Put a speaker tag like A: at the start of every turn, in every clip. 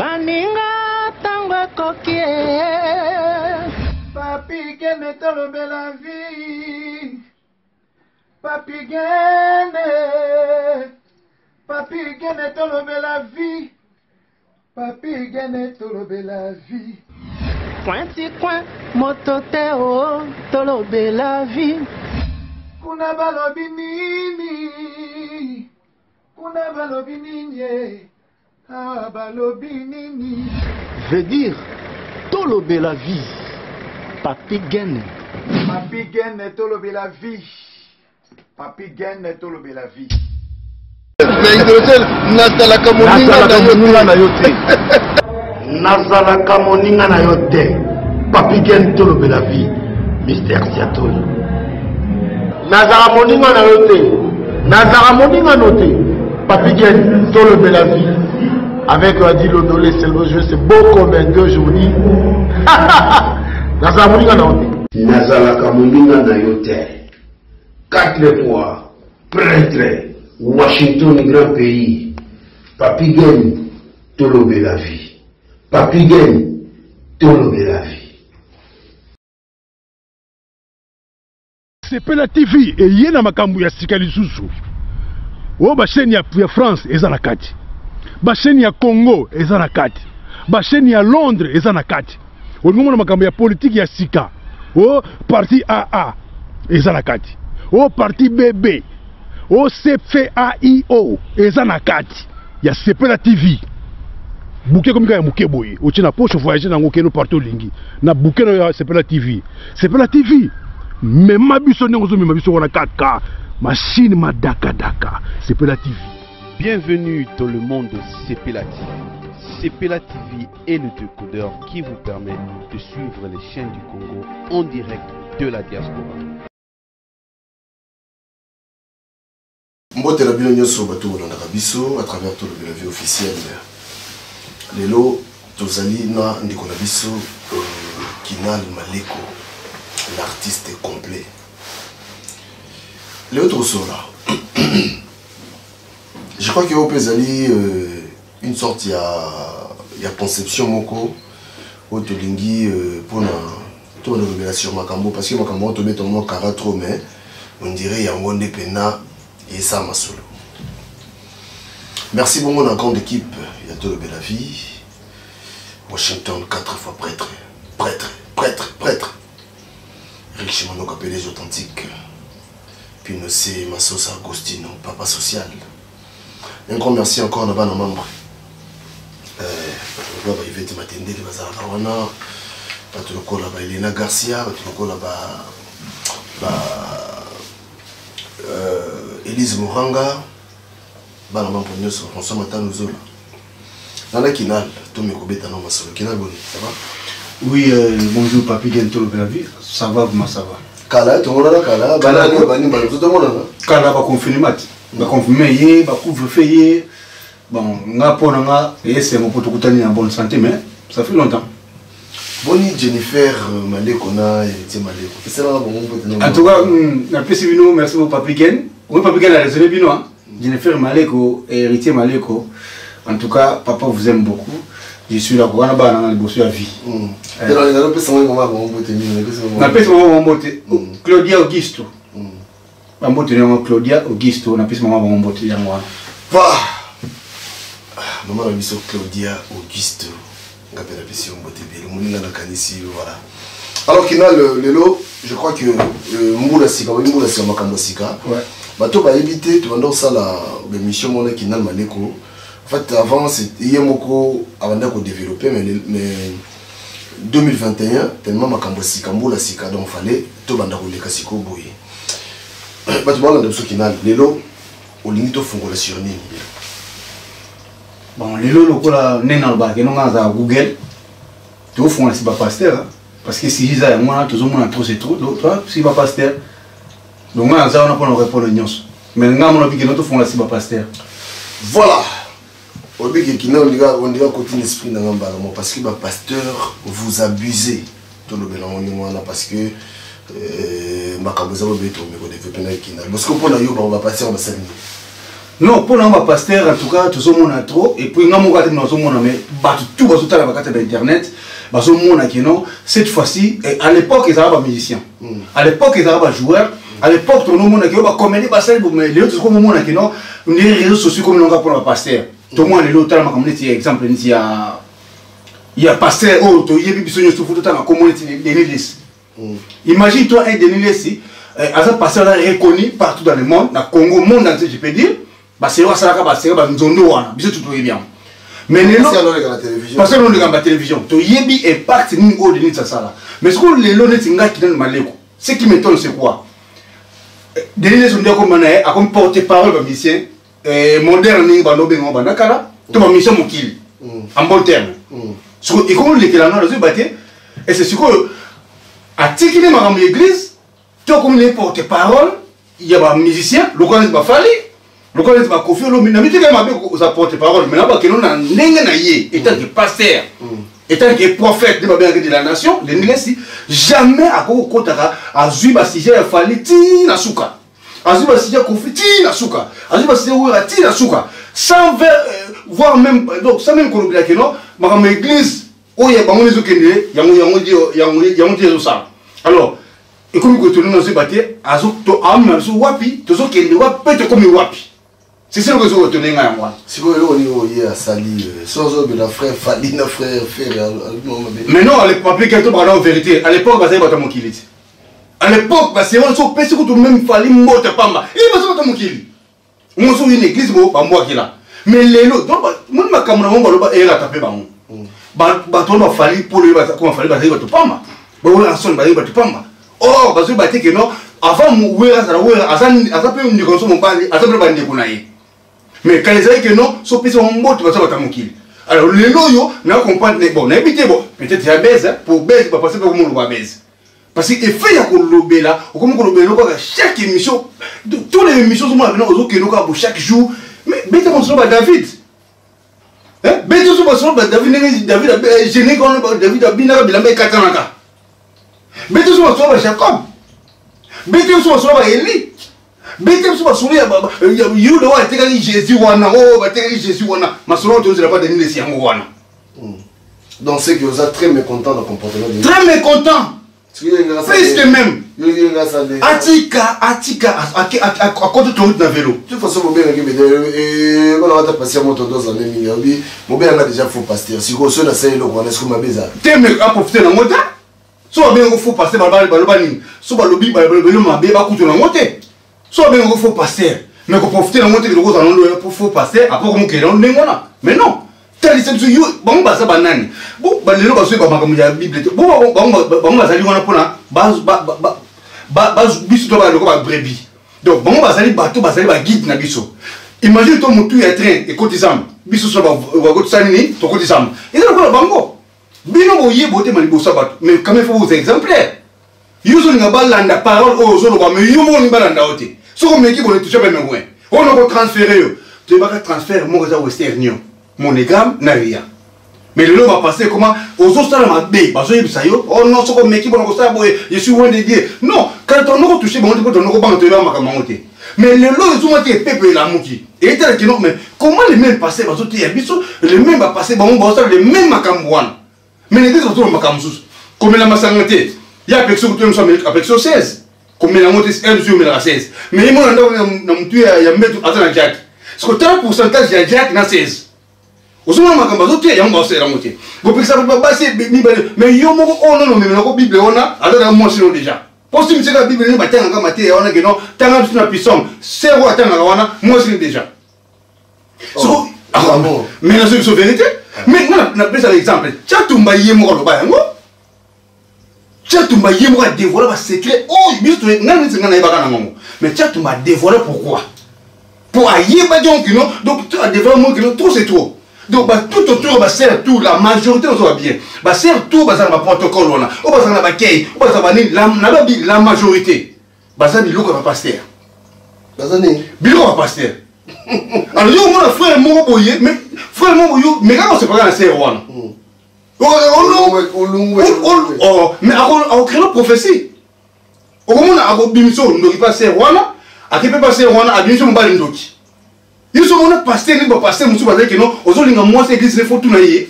A: baninga tango kokie papi gene tolobe la vie papi gene tolobe la vie papi gene tolobe la vie pointi coin motote o tolobe la vie kuna balobi nini ah balobi nini veut dire tolobe la vie papi gene tolobe la vie papi gene tolobe la vie
B: nazalaka moninga na yo te papi gene tolobe la vie Mr. Siatoli nazala moninga na yo te nazala moninga no te papi gene tolobe la vie avec Adi Lodolé c'est beau comme un gueux journée nazala moninga na yo te nazalaka moninga na yo te 4 fois prêtre Washington, grand pays. Papi Gene, tolobe la vie. Papi Gene, tolobe la vie.
C: Sepela TV et yena makambu ya sikali susu. O ba chaîne ya France eza na kati. Ba chaîne ya Congo eza na kati. Ba chaîne ya Londres eza na kati. O ngomona makambu ya politique ya sika. O parti AA eza na kati. O parti BB. O CFAIO eza na kati ya Sepela TV. Bouquet comme ya muke boye. O tina poche voyager na ngokeno partout lingi. Na bouquet na Sepela TV. Sepela TV. Mais ma biso n'engozo mais ma biso wana 4K. Machine ma daka. Sepela TV.
D: Bienvenue dans le monde de Sepela TV. Sepela TV est le décodeur qui vous permet de suivre les chaînes du Congo en direct de la diaspora.
B: Mbote la bino nyoso bato na biso à travers tout le vie officielle. Lelo tozali na ndiko na biso Kinal Maleko, l'artiste complet. Léo Trosola. Je crois que vous avez une sorte il y a conception moko autolingi pour la révélation Makambo parce que Makambo to met ton nom trop mais on dirait il y a un bon pena et ça ma solo. Merci beaucoup la grande équipe, il y a tout le la vie. Washington 4 fois prêtre. Rick Chimano appelé les authentiques. Puis nous c'est Massos Agostino, papa social. Un grand merci encore à nos membres. Yvette Matende, les Bazar Rawana, Elena Garcia, Elise Moranga, François Matanozola. Nana Kinal, Tomé Kobeta no Masolo. Kinal Boni, ça va?
E: Oui, bonjour Papi Gene tolobe la vie. Ça va, comment ça va?
B: Kala, tout le monde Kala, Kala,
E: va confirmer, va confirmer, va couvre-feu. Bon, nga pona nga, c'est mon pote en bonne santé, mais ça fait longtemps.
B: Boni Jennifer Maleko na héritier Maleko. C'est là bon pote.
E: En tout cas, merci beaucoup Papi Gene. Oui, Papi Gene a raisonné bien. Jennifer Maleko et héritier Maleko. En tout cas, papa vous aime beaucoup. Je suis là pour un bossé à vie. Claudia Augusto. Claudia Augusto, on a pu se maman botter dans moi.
B: Maman a mis sur Claudia Augusto. Voilà. Alors qu'il a le lot, je crois que Moula Sika, Moula Sika Makambo Sika. Bato va éviter, tu vas ça la mission mon qui n'a Maleko. En fait, avant, c'était Yemoko avant de développer, mais 2021, tellement Makambo Sika, Moula Sika, donc fallait tout banda rouler Kasiko Boye. Bato va dans ce qui n'a le lot, au limite au fond de la surnie.
E: Bon, les lots, les gens qui ont Google, tu font un pasteur. Parce que si j'ai moi, tout le monde a trop c'est trop, toi, si va pasteur. Donc, on a pas répondre aux gens. Mais nous avons dit que nous font un pasteur.
B: Voilà. On dit que on dit côté l'esprit dans le parce que le pasteur, vous abusez. Tout le monde parce que ma caboza va être au développer. Parce que pour nous, on va passer en salle.
E: Non, pour nous, pasteur, en tout cas, tout le monde a trop. Et puis, nous avons mais tout le monde a internet. Cette fois-ci, à l'époque, ils avaient des musiciens. À l'époque, ils avaient des joueurs. À l'époque, tout le monde a dit, comédie, les autres, les réseaux sociaux comme nous avons pour le pasteur. Tout le monde a dit, exemple, il y a pasteur, il y a des communauté Denis. Imagine-toi un Denis ici, un pasteur reconnu partout dans le monde, dans le Congo, le monde entier, je peux dire. C'est vrai que c'est un zono, tout bien. Mais les gens parce que nous regardons la télévision, tu yebi impact ni au Denis ça. Mais ce que les gens qui dans Maleko, ce qui m'étonne c'est quoi? Denis sont des comme à comme porte-parole de musicien moderne ni bando bengo banakala, tout ma mission mokili. En bon terme. Ce que et comme les kelano dans battre et c'est ce que à tikine ma l'église, tu comme les porte-parole, il y a des musiciens, le connaît pas fallu. Le collège va confier l'homme, mais il y a des porte-parole. Mais là-bas, nous avons étant que pasteur, étant que prophète de la nation, jamais à côté à Zuba Sija a fallu Tina Souka. À Zuba Sija confié Tina Souka. À Zuba Sija Tina Souka. Sans voir même, donc sans même qu'on oublie que non, ma église, où il y a des gens qui ont dit ça. Alors, et comme nous continuons dans ce bâtiment, à Zuba Wapi, tout ce qui est Wapi, comme Wapi. C'est ça que je retiens à moi.
B: Si vous voulez, à Sali, sans autre frère, Fali, nos frères,
E: mais non, à l'époque, en vérité, à l'époque, c'est pas mon qu'il est. À l'époque, c'est un peu plus que même Fali, moi, t'as pas mal. Il va pas mon qu'il. Moi, je suis une église, moi, moi qui là. Mais les autres, moi, ma caméra, moi, elle a tapé, bah, toi, ma Fali, pour lui, comment Fali, bah, il va te pas mal. Bah, on a son, bah, il va te pas mal. Oh, bah, je vais que non, avant, moi, à ça peut me consommer mon pari, à ça peut me dire. Mais quand ils disent que non, ce pays est un mot, tu vas savoir mon kill. Alors les loyaux, nous comprenons, bon, n'habitez bon, peut-être il y a baise, pour baise, pas passer pour comment on va baise. Parce qu'il fait à Kolobé là, ou comme Kolobé, chaque émission, toutes les émissions sont maintenant aux autres pour chaque jour. Mais bête on se bat David. Hein? Bête on se bat David, David a gêné quand David a bien la Katanaka. Bête on se bat Jacob. Bête on se bat Élie. Bête on se bat Souria, you know what, Jésus wana, oh, Jésus wana, ma soeur tu ne pas donner les siens wana.
B: Donc c'est que vous êtes très mécontent de comportement.
E: Très mécontent. Plus que même. Atika, à côté de ton route dans vélo.
B: De toute façon, mon bien, on va passer à mon tendance en émi. Mon bien, on a déjà faux pasteur. Si vous êtes là, on est-ce que ma beza.
E: T'es à profiter dans mon temps. Soit bien, on faut passer par le balbani. Soit le lobby, le ma bébé, va coûter dans mon temps. Soit bien, on faut passer. Mais qu'on profite dans mon temps, le gros en pour faux passer, après qu'on crée dans le némona. Mais non. Tel est ce you, bon, bah ça banane. Bon, bah les gens qui sont comme la Bible. Bon, bah ça dit on a pour là. Biso toi le quoi brebis. Donc bon, bah ça dit bateau, bah ça dit bah guide na biso. Imagine toi mon tout est train et cotisam. Biso so ba cotisani, to cotisam. Et là quoi bango. Bino boye boté mali bosa bateau. Mais quand même faut vous exemplaires. Yuzo nga balanda parole au zolo ba mais yumo ni balanda oté. So ko meki bo toucher même moins. On a transférer. Tu vas transférer mon réseau Western Monogame n'a rien. Mais le lot va passer comment aux autres ça m'a bé, parce que oh non, ce qu'on met qui bon ça je suis loin de dire. Non, quand on aura touché bon on aura pas te va ma monter. Mais le lot ils ont été peuple la mouki. Et tel que non mais comment les mêmes passer parce que les mêmes va passer bon ça les mêmes makamwana. Mais les deux autres makamsus. Comme la masangaté, il y a personne qui nous avec 16. Comme la montée elle sur la 16. Mais moi on a tué il y a mettre attends la jack. Ce que 30% il y a jack na 16. Vous savez, il y a un boss la moitié. Vous pouvez savoir mais il y a un moment où on a la Bible, on a alors moi sinon déjà. Parce que la Bible n'est pas tant que maté, on a que non, tant que la puissance, c'est quoi tant que moi sinon déjà. Mais c'est une vérité. Mais on a pris l'exemple. Tchatumba yemo le bayango. Tchatumba yemo a dévoilé un secret. Oh, il dit non, c'est pas un moment. Mais Tchatumba a dévoilé pourquoi? Pour ailleurs pas donc non, donc tu as dévoilé moi que non, trop c'est trop. Donc, tout autour, tout, la majorité, on va bien. Tout, ça va protocole, on va kei, la majorité. Ça va passer. Bilo va passer. Alors, yo, mon frère, mon boye, mais frère, mon boye, mais quand on se parle à la serre, mais on crée la prophétie. Au moment où on a bimso, on ne peut pas serre, à qui peut passer, on a bimso, on va l'endoki. Ils sont mon pasteur, ils sont pasteur, monsieur Bazé, que non, aux autres, moi, c'est l'église, il faut tout naïe.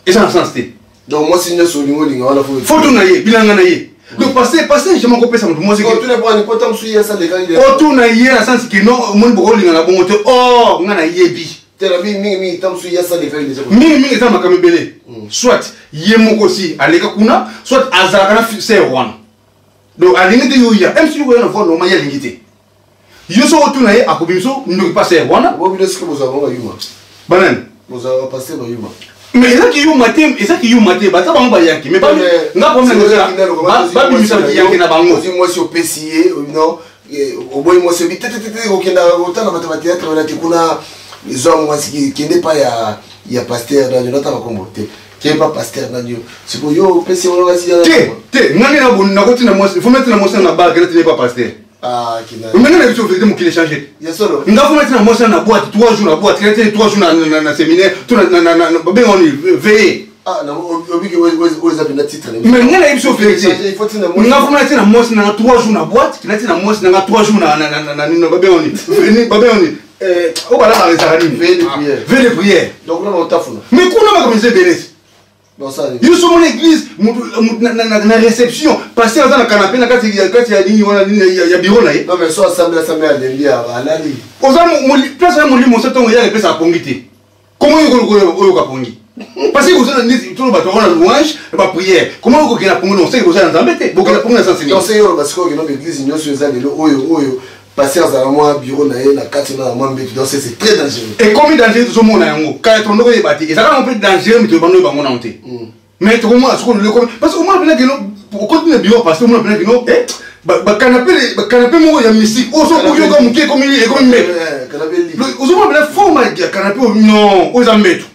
E: Et ça, en sens.
B: Donc, moi, si nous sommes au Linga, il
E: faut tout naïe, bilan naïe. Donc, pasteur, je m'en copie ça, moi, c'est que.
B: Tu n'as pas un important suivi à ça, les gars.
E: Oh, tout naïe, en sens que non, mon bourreau, il y a un bon moteur. Oh, on a naïe, bi.
B: Tu as vu, mi, tam suivi à ça, les gars.
E: Mi, ça m'a comme belé. Soit, yémo aussi, à l'écakuna, soit, azarana, c'est one. Donc, à l'ingé de yoya, même si vous voyez un fois, non, il y a l'ingité. Yo so otunaye akobimso ndo passer wana
B: bo bi est-ce que vous avez yuma
E: banan
B: vous avez passé ba yuma
E: mais ça qui yuma tem et ça qui yuma te ba ta bango yaki mais pas nga problème ça ba bi misa yaki na bango
B: moi si au PCA non au boy moi c'est tete okenda otana ba théâtre na tikuna ils ont moi qui n'est pas ya pasteur na nota ba kombo te qui est pas pasteur na nyo c'est pour yo PCA on va si
E: te ngani na bon na ko tina moi faut mettre na moi na ba que tu n'es pas pasteur.
B: Ah, qui n'a
E: pas. Mais maintenant, il faut qu'il change.
B: Il y a solo.
E: Nous avons maintenant moi ça na boîte 3 jours na boîte, 3 jours na séminaire, tout na ben on veiller.
B: Ah, non, obi que vous avez un titre.
E: Mais maintenant, il faut faire. Il faut que nous avons maintenant moi na 3 jours na boîte, qui na moi na 3 jours na ben on on va là les arani veille de prière.
B: Donc là on tafou.
E: Mais comment on commencer bénir?
B: Bon ça.
E: Ils sont mon église, na réception, passer dans la canapé, na quand il y a bureau là.
B: Non mais soit assemblée à l'India, à l'ali.
E: Aux hommes, place à mon lit, mon septembre, il y a les places à pongité. Comment il y a pongi? Parce que vous avez tout le bâton, la louange, la prière. Comment vous avez pongi? On sait que vous avez embêté. Vous avez pongi dans le sens.
B: Non, c'est parce que l'église, nous sommes allés là, passer à moi bureau na 4 na moi mbeti donc c'est très dangereux. Et
E: comme dangereux tout le monde na yango quand on doit débattre et ça va un peu dangereux mais tu vas nous bango na honte. Mais tout le monde a ce qu'on le comme parce que au moins bien que non au continuer bureau parce que au moins bien que non ba canapé mo ya mystique o so ko yo comme qui comme il est comme mais
B: canapé libre.
E: Au moins bien forme ya canapé non aux ambeto.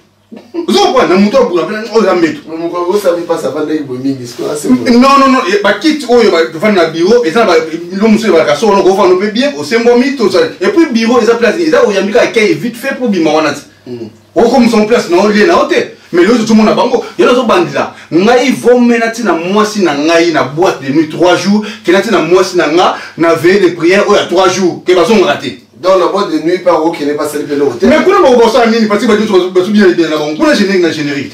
E: Vous avez un moteur pour appeler aux ambeto.
B: Mon gars ça ne passe pas dans les bombings c'est
E: non ba quitte o ba faire na bureau et ça ba l'homme se va casser on go faire no bien au sembomi tout ça et puis bureau et ça place et ça o yambika accueil vite fait pour bima wana o comme son place na oli na hôtel mais le tout le monde na bango yelo zo bandila ngai vomena tina mwasi na ngai na boîte de nuit 3 jours que na tina mwasi na nga na veille de prière o ya 3 jours que bazon raté
B: dans la boîte de nuit par où qui n'est pas celle de l'hôtel.
E: Mais comment on va ça nini parce que ba bien bien na bango kuna générique na générique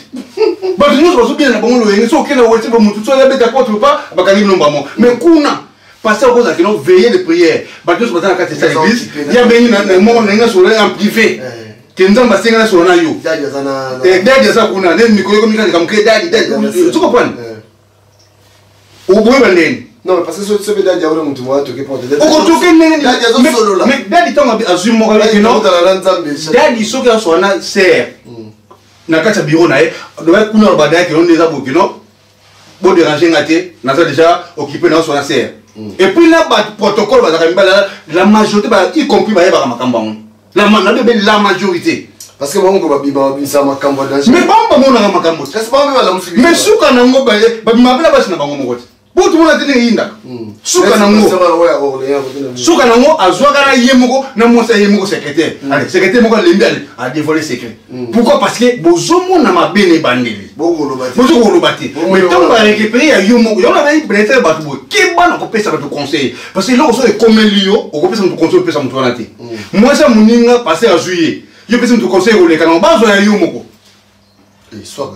E: ba nous bien na bango lo yengi so kena wote ba mutu so ya beta ko pas ba kangi no mbamo mais kuna passer au cause que non veiller de prière ba tous ba na kati sa église ya bengi na mo na sur en privé Kenzamba senga na sur na yo
B: dadi sana
E: dadi ça kuna ne mikolo comme comme que dadi tu comprends au bout ben
B: non parce que ce que dadi a vraiment tout moi to que pour
E: mais dadi tant azumo avec non dadi so que so na serre na kati bureau na e do ba kuna ba dadi on déjà beaucoup non bon déranger ngate na ça déjà occupé na so na serre et puis là ba protocole ba la majorité ba y compris ba ba makamba la majorité
B: parce que mon gars biba bisa makambo danger
E: mais bon ba mona makambo
B: c'est pas même la musique
E: mais suka na ngo ba mabela ba sina bango mokoti Pour tout le monde a inda. Suka nango azwaka na yemoko na mosa yemoko secrétaire. Allez, secrétaire moko lembi a dévoilé secret. Pourquoi? Parce que bozomo na mabene bandeli. Bozo lobati. Mais tant ba récupérer ya yemoko, on avait peut-être ba tubo. Qui ba na ko pesa ba conseil. Parce que là on so comme lio, on ko pesa mu conseil pesa mu tonati. Moi ça muninga passer à juillet. Yo pesa mu conseil ko le kana ba zo ya yemoko.
B: Et soit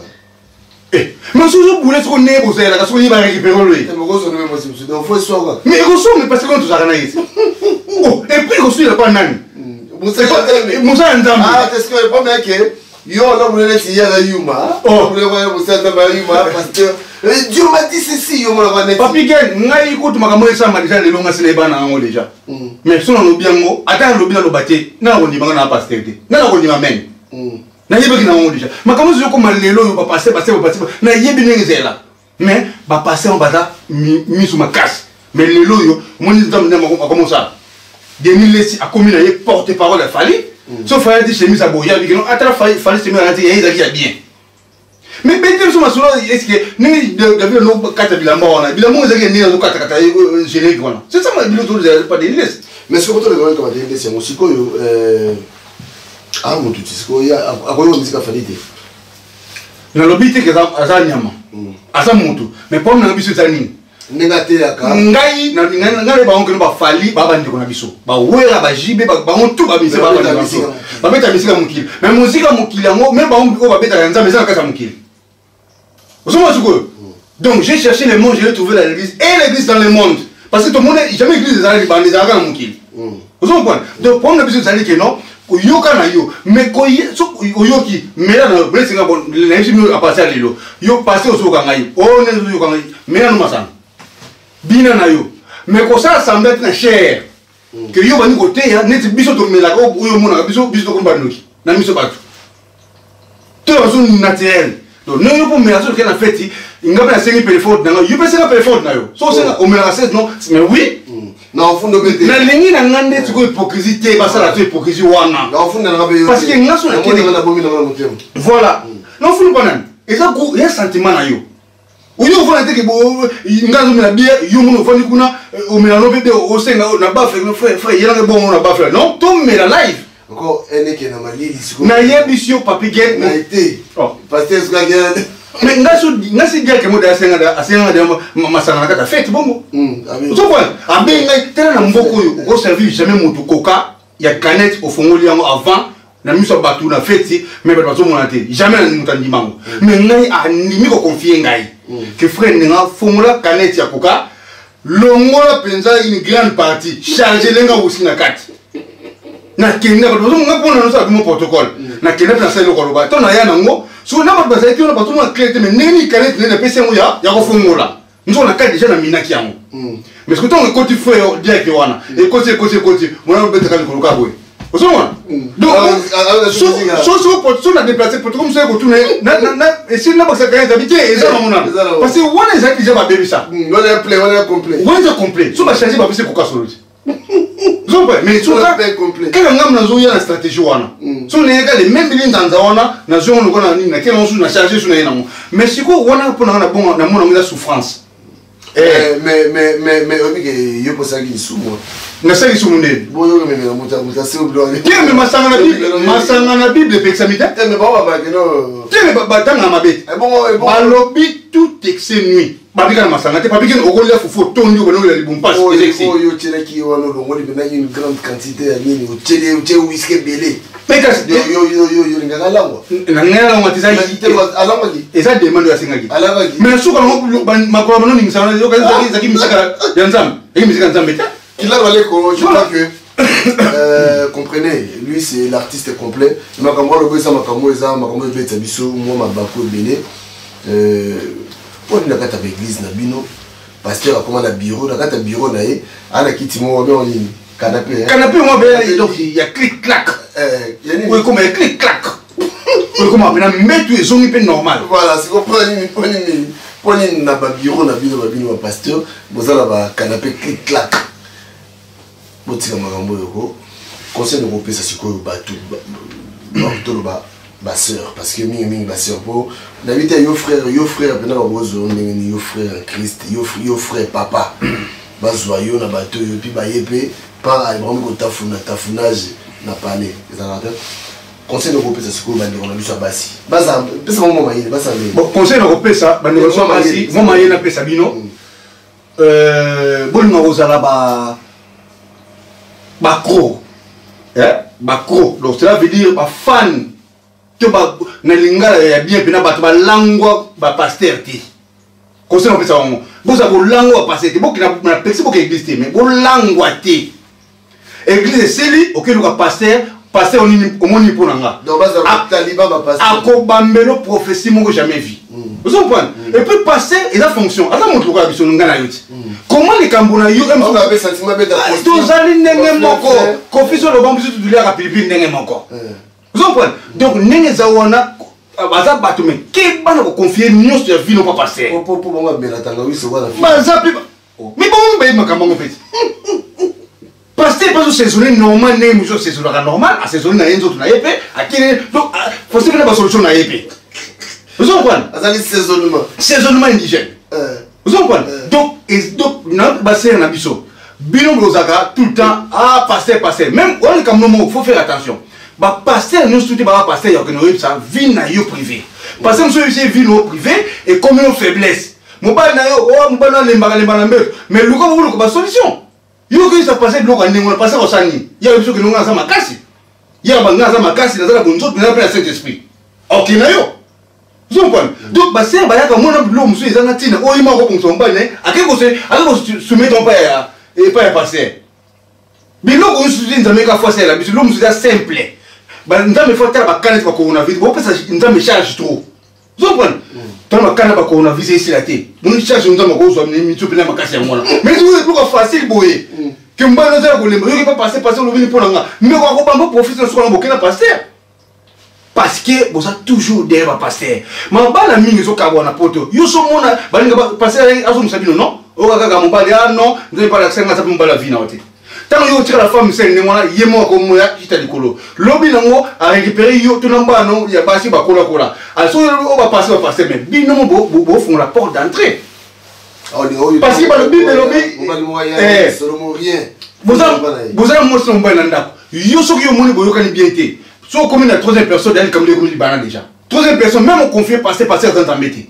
E: mais si vous voulez qu'on ait besoin de la question, il va récupérer le lait. Mais il ressemble parce que quand tu as gagné. Oh, et puis il ressemble à pas nan. Moussa Nzambi.
B: Ah, c'est ce que pas mec. Yo, là vous voulez essayer la Yuma. Oh, vous voulez Moussa Nzambi Yuma parce que Dieu m'a dit ceci, yo m'a dit.
E: Papi Gen, ngai écoute makambo ça m'a déjà le long à célébrer na ngo déjà. Mais si on bien ngo, attends le bien le bâti, na on dit banga na pasteur. Na on dit amen. Na yebeki na déjà makambo zo comme lelo yo ba passer na yebi ngezela mais ba passer on bata misu makas mais lelo yo moni ndam na makambo ça 2006 a commis na porte parole a fali sauf fallait dire chemise à boya bi non atra fallait chemise à dire il a bien mais bête sur ma solo est-ce que ni de no kata bilamba wana bilamba ezaki ni zo kata générique wana c'est ça ma biloko pas des listes
B: mais ce que vous avez comme des listes c'est aussi ko yo ah mon tout ce qu'il y a à quoi on dit qu'il fallait dire
E: na lobby te que ça nyama asa mutu mais pas na biso tani ngai na ba onke ba fali ba bandeko na biso ba wera ba jibe ba on tout ba mise ba bandeko ba beta misika mukili mais musique mukili yango même ba on ba beta nzambe za kasa mukili osoma suko donc j'ai cherché les mots, j'ai trouvé l'église et l'église dans le monde parce que tout le monde jamais église des alliés bandés à mukili osoma point donc pour nous besoin d'aller que non yoka na yo mais ko yoki mais là na blessing bon l'église a passé à lilo yo passé au soka ngai on est yoka ngai mais na masana bina na yo mais ko ça semble être na cher que yo bani côté ya net biso to mela ko yo mona biso to ko banoki na miso batu to zo naturel donc non yo pour mela so que na fête inga na sengi téléphone na yo pesa na téléphone na yo so c'est au mela 16 non mais oui
B: na fond de bête
E: na lingi na ngande tu ko hypocrisie ba ça la hypocrisie wana
B: na fond na
E: parce que ngaso na kene
B: na bomi na motem
E: voilà non fou banan et ça il y a sentiment na yo uyo ufana teke bo ngazo mela bia yo muno fani kuna o mela no bebe o senga na bafe no frère yela ke bon na bafe non to mela live
B: encore ene ke na malili siko
E: na yebisio papi gen
B: na été parce que ça gagne
E: mais ngasi dia ke mo da senga da masanga na kata fête bongo so quoi abenga tena na mboko yo ko servir jamais moto coca ya canette au fongoli yango avant na miso batu na fête mais ba bazo mona te jamais na mutandi mango mais ngai animi ko confier ngai que frère nga fongula canette ya coca longola penza une grande partie charger lenga usina kati na kenda ba bazo nga pona no sa mo protocole na kenda na selo ko ba to na ya nango so na ba baza ti na bato na clé mais neni canette na pese mo ya ko fongola nzo na kati déjà na minaki yango mais ce que ton côté frère direct wana et côté moi on peut te ko ka boy donc so na déplacer pour comme ça ko tourner na et si na ba ça gagne habité et ça mon parce que on est déjà ba baby ça
B: on est complet
E: so ba changer ba pese ko ka solo mais so ça
B: complet
E: quand on a zo ya stratégie wana so na ka les mêmes lignes dans wana na zo on na ni na quel on na charger sur na mo mais si ko wana pour na bon na mon la souffrance
B: mais yo pour ça qui sous moi
E: na ça qui sous mon
B: bon yo mais muta c'est oublié
E: tiens mais masanga na bible pexamita
B: mais ba no
E: tiens mais ba tanga mabet
B: bon
E: balobi tout texte nuit babika na masanga te babika okoli ya fufu tondi ko no la libumpas
B: exercice yo tira ki wana longoli bena une grande quantité ya nini o tele whisky belé
E: pekas
B: yo ngaka langwa
E: na ngela ngwa tisa
B: alangwa ki
E: eza demande ya singaki
B: alangwa ki
E: mais suka ngo makolo bano ningi sana yo kaza zaki misaka ya nzambe eki misaka nzambe ta
B: kila wale ko je crois que comprenez lui c'est l'artiste complet makambo lo besa makambo eza makambo beta biso mo mabako belé on na kata l'église na bino pasteur a comment na bureau na kata bureau na ye ana kiti mo ba on canapé
E: moi ben donc il y a clic clac oui comme il clic clac oui comme on a mettre les zones peu normal
B: voilà c'est qu'on prend na ba bureau na bino pasteur bozala ba canapé clic clac botika makambo yoko conseil de groupe ça sikoyo ba tout ba sœur parce que mingi ba sœur pour d'habitude yo frère pendant la rose yo frère Christ yo frère papa bazwa yo na bato yo puis ba yepé pas vraiment ko tafunage na parler ezalaka conseil de groupe ça sikoyo ba ndeko na biso basi baza pesa mo mayele basa le
E: bon conseil de groupe ça ba ndeko so basi mo mayele na pesa bino bolinga ozala ba cro donc cela veut dire ba fan que ba na lingala ya bien pena ba langwa ba pasteur ti conseil on peut ça boza bo langwa pasteur ti bo na pexi bo ke église mais bo langwa ti église seli auquel le pasteur au moni pour nanga
B: donc baza taliban ba pasteur
E: akobambelo prophétie moko jamais vu vous comprenez et puis pasteur il a fonction ata montre ko biso ngana yoti comment les kambona yo
B: on a sentiment beta
E: to zali ndenge moko confusion lo bambu tout dulia ka pilipili ndenge moko vous comprenez donc ndenge zawana baza bato mais ke bana ko confier nyonso ya vie no pas passer
B: pour bonga bela tanga wi so wala
E: baza pi mais bon be makambo ngo peti passer pas saisonner normal ne muso saisonner normal a saisonner na yenzo na yepe akine donc faut se que la solution na yepe vous comprenez
B: azali
E: saisonnement indigène vous comprenez donc notre bassin na biso bino blozaka tout le temps passer même on comme moment faut faire attention ba passer nous tout ba passer ya que nous ça vie na yo privé parce que nous ici vie no privé et comme une faiblesse mobali na yo o mobali na lembaka lembana mbeto mais luka vous le solution yo que ça passer bloko ndenge on passer au sani ya biso que nous ngasa makasi ya banga za makasi na za bonzo na pe Saint Esprit OK na yo vous comprenez donc ba c'est ba ya ka mona bilo musu ezanga tina o ima ko kunso mobali na akeko se soumettre pas ya et pas passer biloko usuzi nzambe ka fois c'est la biso lo musu simple ba nzambe faut tala ba kanete ba coronavirus bo pesa nzambe charge trop vous comprenez tant ma kana ba coronavirus ici la té mon charge nzambe ko zo mi tu pena makasi ya mona mais vous êtes plus facile boye que mbana za ko lemba yo pas passer lo vini pour nga mais ko ba profiter sur ngo kena passer parce que vous êtes toujours derrière ba passer ma bala mingi zo ka bona poto yo so mona ba nga passer azo musabino non o ka ga mbali non nzambe pas la senga sa mbala vina wote. Tant que tu as la femme, c'est une fois, il y a moi comme moi, qui le colo. L'objet a récupéré, il y a passé par cola. Alors, on va passer, mais bien non, vous font la porte d'entrée. Parce que le but de l'objet, vous avez montré un bon anda. Yo so qui au monde boyo kan bien été. So comme une troisième personne d'aller comme les comme Liban déjà. Troisième personne même on confie passer dans embêté.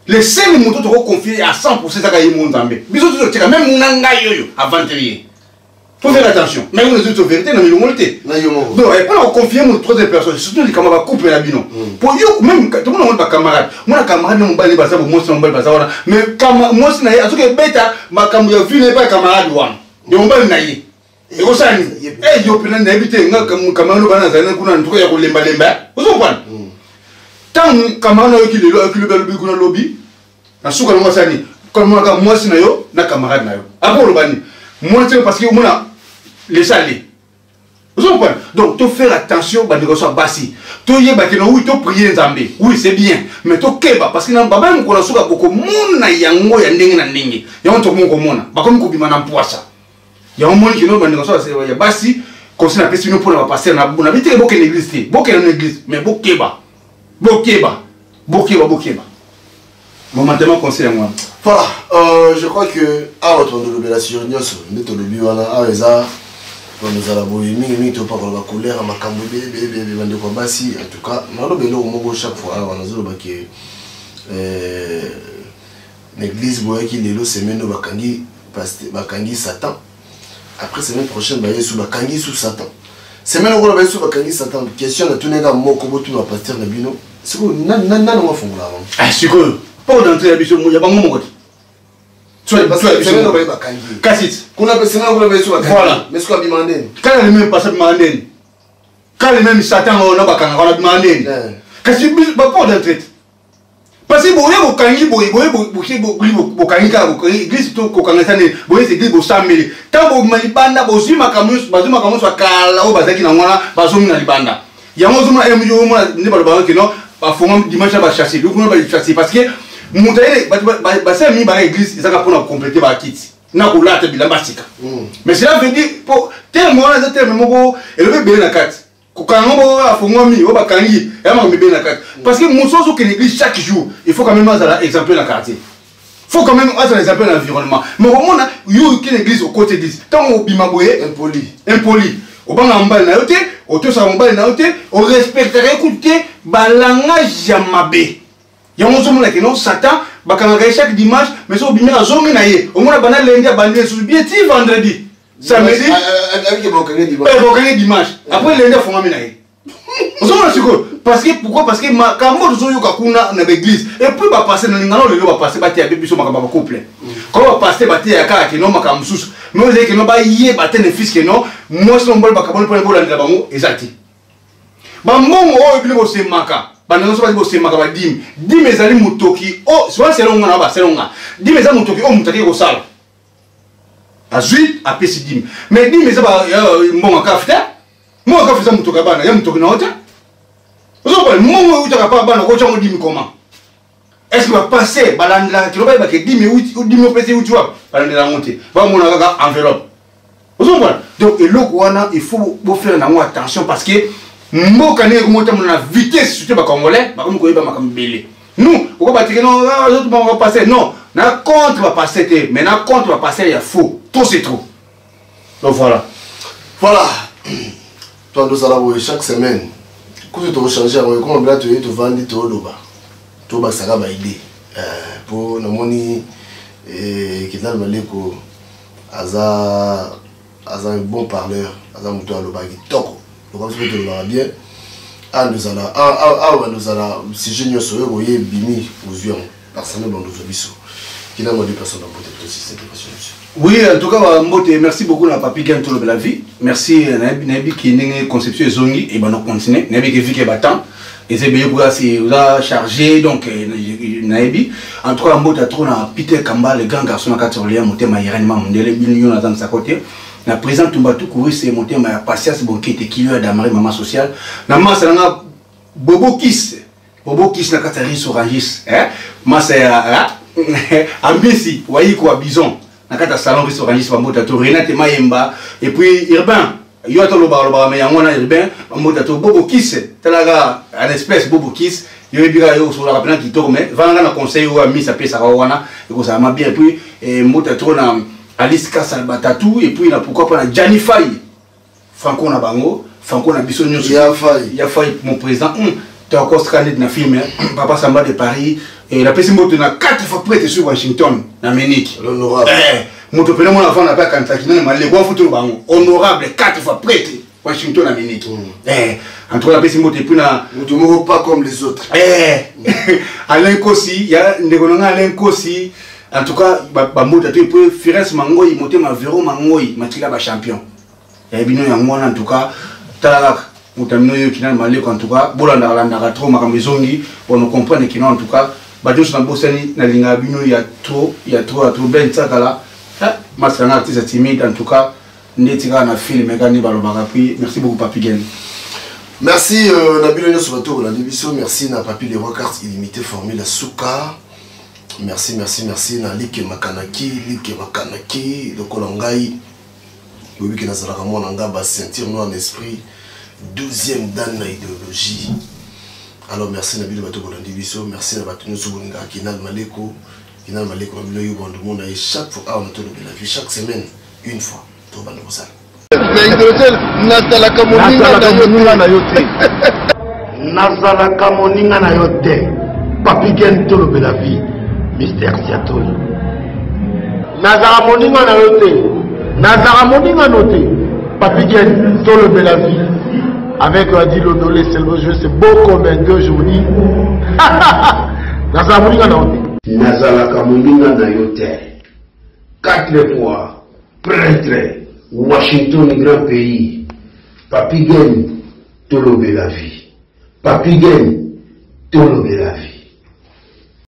E: Les seuls motos te confier à 100% ça gagne mon embêté. Biso tu même mon anga yo aventurier. Faut faire attention. Mais vous êtes vérité dans le monde. Donc, et pas confier mon troisième personne, surtout les camarades couper la bino. Pour yo même tout le monde pas camarade. Moi camarade mon bali basa pour moi c'est mon bali basa mais moi c'est na azuke beta ma camarade vie n'est pas camarade wan. De mon bali naïe. Et vous savez, eh yo pena n'habiter nga camarade bana za na kuna ntuko ya kolemba lemba. Vous comprenez? Tant camarade yo ki le bel kuna lobby. Na suka mo sani. Comme moi c'est na yo na camarade na yo. Après le bani. Moi c'est parce que moi les salés. Vous comprenez? Donc, tu faire attention à négocier bassi. Tu y es battu, oui, tu prier Nzambé. Oui, c'est bien. Mais tu keba parce que dans baba nous connaissons beaucoup monde na yango ya ndenge na ndenge. Ya on tomo komona. Ba comme ko bima na poisa. Ya on monde qui no ba négocier ya bassi, comme ça na pesi no pour la passer na bona bité boke l'église té. Boke na église, mais bokeba. Bokeba. Momentanément conseil à moi.
B: Voilà, je crois que à votre de la surnios, nous te le biwana à eza nous allons mingi to pas la colère ma kambe bande ko basi en tout cas malo belo mo chaque fois on a zolo que l'église boye qui lelo semaine bakangi pasteur bakangi Satan après semaine prochaine ba yesu bakangi sous Satan semaine ko ba yesu bakangi Satan question de tourner dans moko botu na pasteur na bino c'est ko nan mo fungula ah
E: c'est que pour d'entrer à biso ya bango moko
B: tu es semaine ba bakangi
E: kasit
B: kuna pe semaine ko ba yesu bakangi voilà mais ce qu'on demande
E: quand les mêmes pasteur demandent quand les mêmes Satan on a bakanga on a demandé kasi ba pour d'entrer parce que boye bokangi boye bokangi ka église to ko kanga tane boye église bo sameli tant bo malibanda bo zima kamus bazuma kamus kala o bazaki na ngwana bazomi na libanda yango zuma emjo mo ne ba ba ke no ba fonga dimanche ba chasser donc on va chasser parce que montaire ba ça mi ba église ça pour compléter ba kit na ko lata bilamba sika mais cela veut dire pour tel moment là tel moment et le bébé na carte Kokango a fongomi o bakangi ya ma mebe na kati parce que musozo que l'église chaque jour il faut quand même avoir exemple dans le quartier faut quand même avoir exemple dans l'environnement mais au moment yo que l'église au côté d'église tant au bimaboye impoli au banga mbali na yote au to sa mbali na yote on respecterait écouter balanga jamabe ya mozo mona que non Satan bakanga chaque dimanche mais so bimela zongi na ye au mona bana lundi abandé sur bien ti vendredi samedi avec bokangi dimanche après lundi font amena ye parce que pourquoi parce que ma kambo zo yoka kuna na l'église et puis ba passer na ngalo lelo ba passer ba ti abe biso makamba couple quand ba passer ba ti ya ka ke no makam susu mais vous que no ba yé ba tene fils que non moi son bol ba kabon pour bola ndaba bango ezati ba mbongo o ebile bo se maka ba nzo ba bo se maka ba dim ezali mutoki o soit c'est longa na ba c'est longa dim ezali mutoki o mutaki ko sala azui a pesidim mais dim ezaba mbongo kafta moi quand faisant mutoka bana ya mutoki na hota ozo ba mbongo utaka pa bana ko chango dim comment est-ce que va passer balanda ki roba ba ke dim dim pesi uti wa balanda monter ba mona kaka enveloppe ozo ba donc eloko wana il faut faire na attention parce que mboka ne ko mota na vitesse surtout ba congolais ba comme ko yeba makambele nous pourquoi ba tike non autres va passer non na contre va passer mais na contre va passer il y a faux trop c'est trop donc voilà
B: toi nous allons chaque semaine quand tu te changer comment bien tu es tu vendre tu loba tu ba saka ba idée Pour Namoni Kidal Maleko, Aza un bon parleur, Aza Mouto Alobagi Toko. Donc, on se le bien. Nous allons, si je ne sais pas, vous voyez, Bimi, vous avez personnel dans nos abisso. Qui n'a pas de personne dans votre système de passion.
E: Oui, en tout cas, merci beaucoup à Papi Gen Tolo Bela Vie. Merci à Nabi qui est une conception zongi et ben on continue. Nabi qui vit qui est battant. Et c'est bien pour c'est chargé donc Nabi. En tout cas, mot à trop na Peter Kamba, le grand garçon à Catorlia, monté ma irénement mondial, millions dans sa côté. Na président Tumbatu Kouri, c'est monté ma patience bon qui était qui lui a d'amarrer maman sociale. Na masse na Bobo Kiss na Katari Sorangis. Moi c'est Ambesi, voyez quoi, bison. Nakata salon restaurant pa motato Renate Mayemba et puis Urbain yoto loba mais yangona Urbain motato Bobo Kiss talaga en espèce Bobo Kiss yo bika yo sur la rappelant qui tourne vanga na conseil ou ami sa pesa wana et ça m'a bien et puis motato na Alice Kassalbatatu et puis na pourquoi pas na Gianni Fay Franco na bango Franco na biso nyonso ya Fay mon président tu as encore scanné na film Papa Samba de Paris. Et la personne moto na 4 fois prête sur Washington, na Ménique.
B: L'honorable.
E: Moto pena mon enfant n'a pas Kentucky, non, mais les gros photos bango. Honorable 4 fois prête Washington, na Ménique. Entre la personne moto puis na.
B: Moto pas comme les autres.
E: Alain Kossi, il y a Negonanga Alain Kossi. En tout cas, ba moto tu peux Fires Mangoy, moto ma Véro Mangoy, matila ba champion. Et bino ya ngwana en tout cas, talak. Motamino yo kinal maleko en tout cas, bolanda la trop makamezongi, on nous comprend que en tout cas. Bajos na bosani na linga bino il y a trop ben tsakala masana artiste timide en tout cas netika na film ngani balobaka puis merci beaucoup Papi Gen.
B: Merci Nabilo Nyo Sobato la division, merci na Papi les cartes illimitées formule la Souka. Merci na Like Makanaki le Kolangai. Oui que nazala ka mona ngaba sentir noir en esprit 12e dan na idéologie. Alors merci Nabilo Bato pour la division, merci à Batunyo Soubunga, Kinal Maleko, Nabilo bon monde et chaque fois on a tout la vie, chaque semaine, une fois, tout le monde vous salue.
A: Nazalaka moninga na yote, Papi Gen Tolo Bela Vie, Mystère Siatoli. Nazala moninga na yote, Papi Gen Tolo Bela Vie. Avec Adil Odolé, c'est le jeu, c'est beau comme un deux journées. Nazalaka moninga na yote. 4 fois, prêtre, Washington, grand pays. Papi Gen Tolo Bela Vie. Papi Gen Tolo Bela Vie.